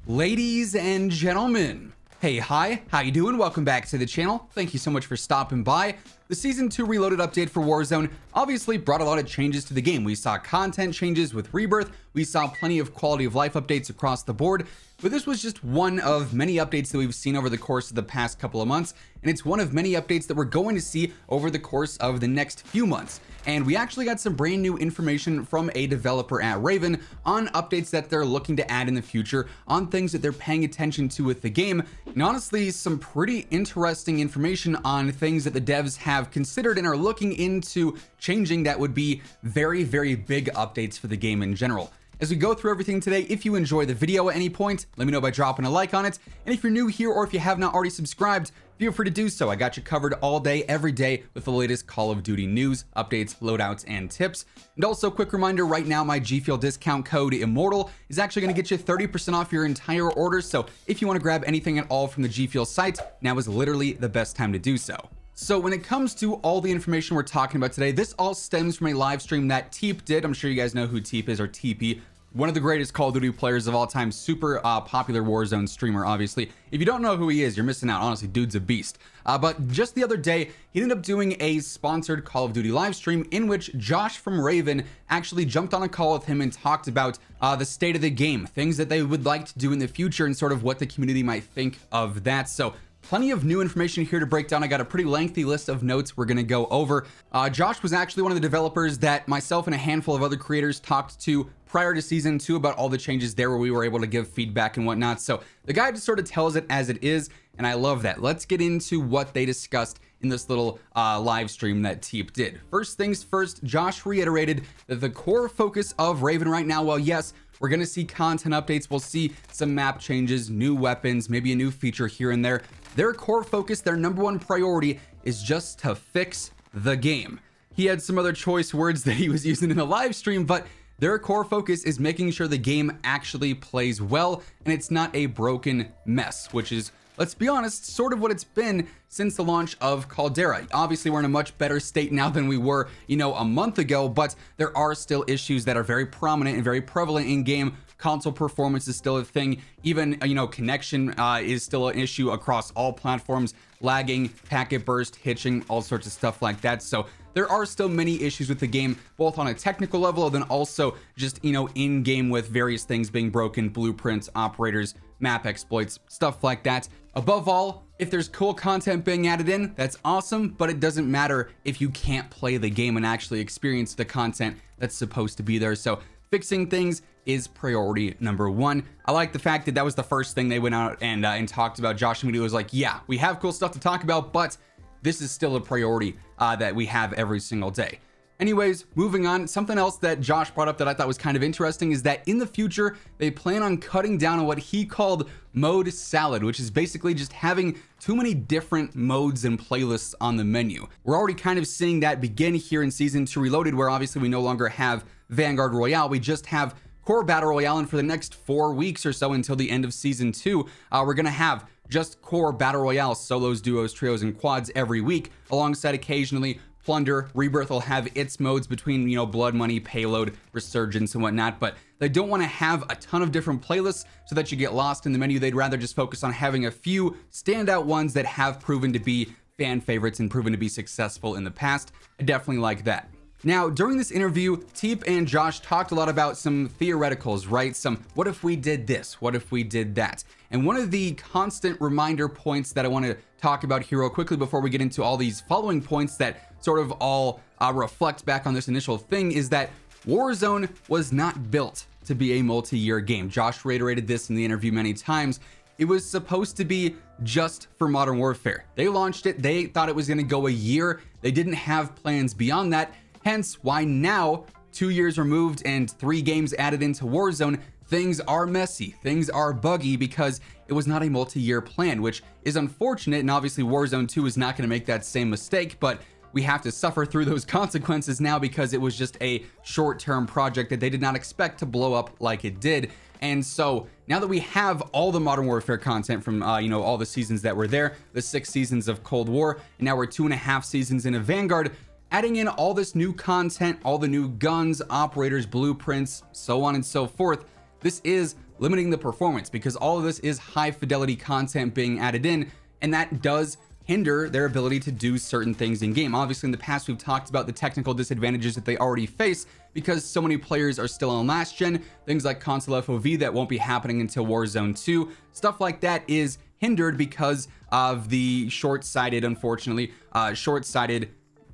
Ladies and gentlemen, hey, hi, how you doing? Welcome back to the channel. Thank you so much for stopping by. The Season 2 Reloaded update for Warzone obviously brought a lot of changes to the game. We saw content changes with Rebirth, we saw plenty of quality of life updates across the board, but this was just one of many updates that we've seen over the course of the past couple of months, and it's one of many updates that we're going to see over the course of the next few months. And we actually got some brand new information from a developer at Raven on updates that they're looking to add in the future, on things that they're paying attention to with the game, and honestly some pretty interesting information on things that the devs have considered and are looking into changing that would be very big updates for the game in general. As we go through everything today, if you enjoy the video at any point, let me know by dropping a like on it, and if you're new here or if you have not already subscribed, feel free to do so. I got you covered all day, every day with the latest Call of Duty news, updates, loadouts, and tips. And also, quick reminder, right now my GFuel discount code WhosImmortal is actually going to get you 30% off your entire order, so if you want to grab anything at all from the GFuel site, now is literally the best time to do so. So when it comes to all the information we're talking about today, this all stems from a live stream that TeePee did. I'm sure you guys know who TeePee is, or TeePee. One of the greatest Call of Duty players of all time, super popular Warzone streamer, obviously. If you don't know who he is, you're missing out. Honestly, dude's a beast. But just the other day, he ended up doing a sponsored Call of Duty live stream in which Josh from Raven actually jumped on a call with him and talked about the state of the game, things that they would like to do in the future, and sort of what the community might think of that. So plenty of new information here to break down. I got a pretty lengthy list of notes we're going to go over. Josh was actually one of the developers that myself and a handful of other creators talked to prior to Season 2 about all the changes there, where we were able to give feedback and whatnot. So the guy just sort of tells it as it is, and I love that. Let's get into what they discussed in this little live stream that TeePee did. First things first, Josh reiterated that the core focus of Raven right now, well, yes, we're going to see content updates, we'll see some map changes, new weapons, maybe a new feature here and there. Their core focus, their #1 priority, is just to fix the game. He had some other choice words that he was using in the live stream, but their core focus is making sure the game actually plays well and it's not a broken mess, which is, let's be honest, sort of what it's been since the launch of Caldera. Obviously, we're in a much better state now than we were, a month ago, but there are still issues that are very prominent and very prevalent in game. Console performance is still a thing. Even, connection is still an issue across all platforms. Lagging, packet burst, hitching, all sorts of stuff like that. So there are still many issues with the game, both on a technical level, and then also just, in game with various things being broken, blueprints, operators, map exploits, stuff like that. Above all, if there's cool content being added in, that's awesome, but it doesn't matter if you can't play the game and actually experience the content that's supposed to be there. So fixing things is priority #1. I like the fact that that was the first thing they went out and talked about. Josh immediately was like, yeah, we have cool stuff to talk about, but this is still a priority that we have every single day. Anyways, moving on, something else that Josh brought up that I thought was kind of interesting is that in the future, they plan on cutting down on what he called mode salad, which is basically just having too many different modes and playlists on the menu. We're already kind of seeing that begin here in Season 2 Reloaded, where obviously we no longer have Vanguard Royale, we just have Core Battle Royale, and for the next 4 weeks or so until the end of Season 2, we're gonna have just Core Battle Royale, solos, duos, trios, and quads every week, alongside occasionally Plunder. Rebirth will have its modes between, Blood Money, Payload, Resurgence, and whatnot, but they don't want to have a ton of different playlists so that you get lost in the menu. They'd rather just focus on having a few standout ones that have proven to be fan favorites and proven to be successful in the past. I definitely like that. Now, during this interview, TeePee and Josh talked a lot about some theoreticals, right? Some, what if we did this? What if we did that? And one of the constant reminder points that I want to talk about here real quickly before we get into all these following points that sort of all reflect back on this initial thing is that Warzone was not built to be a multi-year game. Josh reiterated this in the interview many times. It was supposed to be just for Modern Warfare. They launched it. They thought it was going to go a year. They didn't have plans beyond that. Hence why now, 2 years removed and 3 games added into Warzone, things are messy, things are buggy because it was not a multi-year plan, which is unfortunate. And obviously Warzone 2 is not going to make that same mistake, but we have to suffer through those consequences now because it was just a short-term project that they did not expect to blow up like it did. And so now that we have all the Modern Warfare content from, all the seasons that were there, the 6 seasons of Cold War, and now we're 2.5 seasons into Vanguard, adding in all this new content, all the new guns, operators, blueprints, so on and so forth, this is limiting the performance, because all of this is high fidelity content being added in, and that does hinder their ability to do certain things in game. Obviously, in the past, we've talked about the technical disadvantages that they already face because so many players are still on last gen. Things like console FOV that won't be happening until Warzone 2. Stuff like that is hindered because of the short-sighted, unfortunately, short-sighted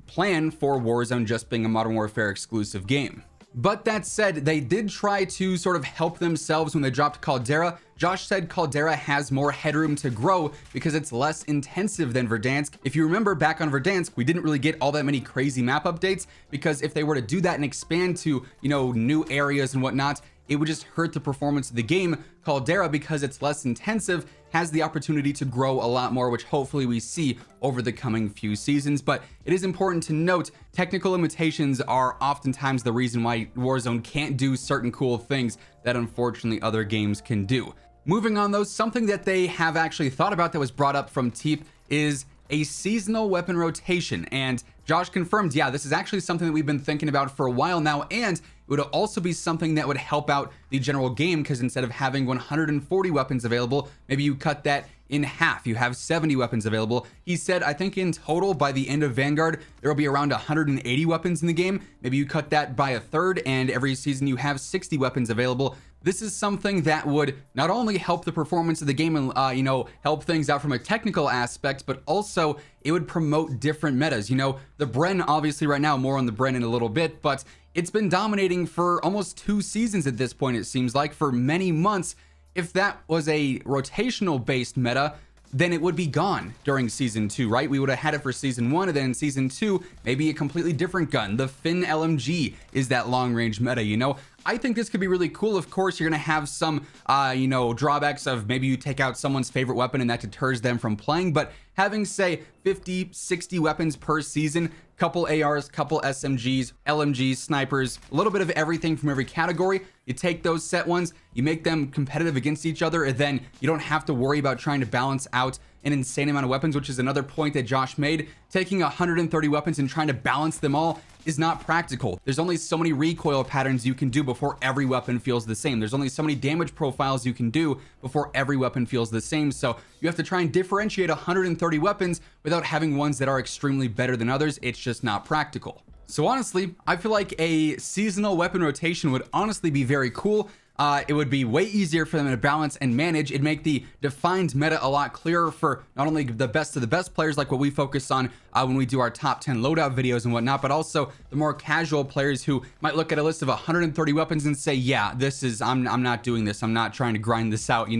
plan for Warzone just being a Modern Warfare exclusive game. But that said, they did try to sort of help themselves when they dropped Caldera. Josh said Caldera has more headroom to grow because it's less intensive than Verdansk. If you remember back on Verdansk, we didn't really get all that many crazy map updates, because if they were to do that and expand to, new areas and whatnot, it would just hurt the performance of the game. Caldera, because it's less intensive, has the opportunity to grow a lot more, which hopefully we see over the coming few seasons. But it is important to note, technical limitations are oftentimes the reason why Warzone can't do certain cool things that unfortunately other games can do. Moving on though, something that they have actually thought about that was brought up from TeePee is a seasonal weapon rotation. And Josh confirmed, yeah, this is actually something that we've been thinking about for a while now, and it would also be something that would help out the general game, because instead of having 140 weapons available, maybe you cut that in half. You have 70 weapons available. He said, I think in total by the end of Vanguard, there will be around 180 weapons in the game. Maybe you cut that by a third, and every season you have 60 weapons available. This is something that would not only help the performance of the game and, help things out from a technical aspect, but also it would promote different metas. The Bren, obviously right now, more on the Bren in a little bit, but it's been dominating for almost 2 seasons at this point, it seems like, for many months. If that was a rotational based meta, then it would be gone during season 2, right? We would have had it for season 1, and then in season 2, maybe a completely different gun. The Finn LMG is that long range meta, I think this could be really cool. Of course, you're gonna have some, drawbacks of maybe you take out someone's favorite weapon and that deters them from playing, but having, say, 50, 60 weapons per season, couple ARs, couple SMGs, LMGs, snipers, a little bit of everything from every category. You take those set ones, you make them competitive against each other, and then you don't have to worry about trying to balance out an insane amount of weapons, which is another point that Josh made. Taking 130 weapons and trying to balance them all is not practical. There's only so many recoil patterns you can do before every weapon feels the same. There's only so many damage profiles you can do before every weapon feels the same. So you have to try and differentiate 130 weapons without having ones that are extremely better than others. It's just not practical. So honestly, I feel like a seasonal weapon rotation would honestly be very cool. It would be way easier for them to balance and manage. It'd make the defined meta a lot clearer for not only the best of the best players, like what we focus on when we do our top 10 loadout videos and whatnot, but also the more casual players who might look at a list of 130 weapons and say, yeah, this is, I'm not doing this. I'm not trying to grind this out,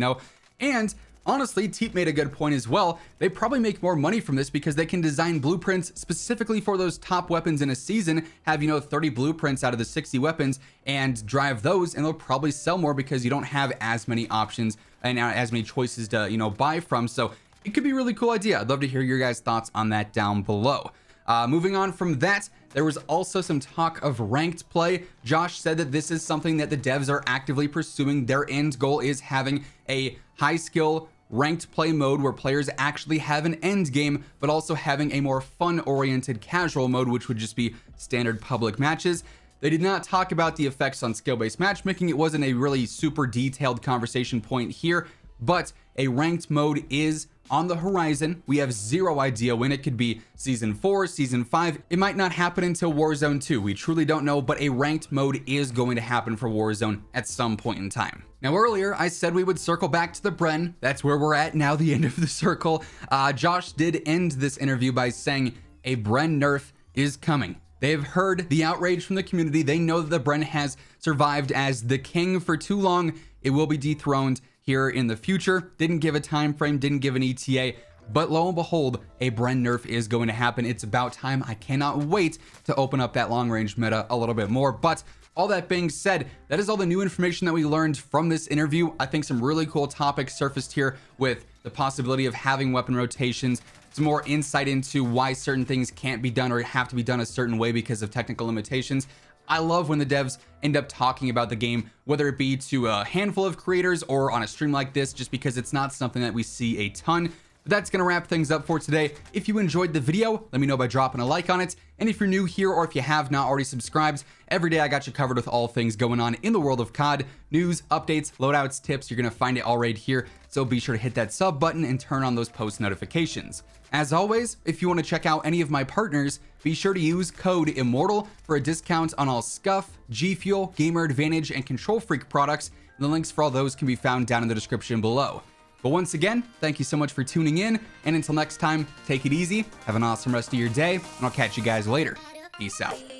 And honestly, TeePee made a good point as well. They probably make more money from this because they can design blueprints specifically for those top weapons in a season, have, 30 blueprints out of the 60 weapons and drive those, and they'll probably sell more because you don't have as many options and as many choices to, buy from. So it could be a really cool idea. I'd love to hear your guys' thoughts on that down below. Moving on from that, there was also some talk of ranked play. Josh said that this is something that the devs are actively pursuing. Their end goal is having a high skill ranked play mode where players actually have an end game, but also having a more fun oriented casual mode, which would just be standard public matches. They did not talk about the effects on skill-based matchmaking. It wasn't a really super detailed conversation point here, but a ranked mode is on the horizon. We have zero idea when. It could be season 4, season 5. It might not happen until Warzone 2. We truly don't know, but a ranked mode is going to happen for Warzone at some point in time. Now, earlier I said we would circle back to the Bren. That's where we're at now, the end of the circle. Josh did end this interview by saying a Bren nerf is coming. They've heard the outrage from the community. They know that the Bren has survived as the king for too long. It will be dethroned here in the future. Didn't give a time frame, didn't give an ETA, but lo and behold, a Bren nerf is going to happen. It's about time. I cannot wait to open up that long range meta a little bit more. But all that being said, that is all the new information that we learned from this interview. I think some really cool topics surfaced here with the possibility of having weapon rotations, some more insight into why certain things can't be done or have to be done a certain way because of technical limitations. I love when the devs end up talking about the game, whether it be to a handful of creators or on a stream like this, just because it's not something that we see a ton. But that's going to wrap things up for today. If you enjoyed the video, let me know by dropping a like on it. And if you're new here or if you have not already subscribed, every day I got you covered with all things going on in the world of COD. News, updates, loadouts, tips, you're going to find it all right here. So be sure to hit that sub button and turn on those post notifications. As always, if you want to check out any of my partners, be sure to use code WhosImmortal for a discount on all Scuff, GFuel, Gamer Advantage, and Control Freak products. And the links for all those can be found down in the description below. But once again, thank you so much for tuning in, and until next time, take it easy, have an awesome rest of your day, and I'll catch you guys later. Peace out.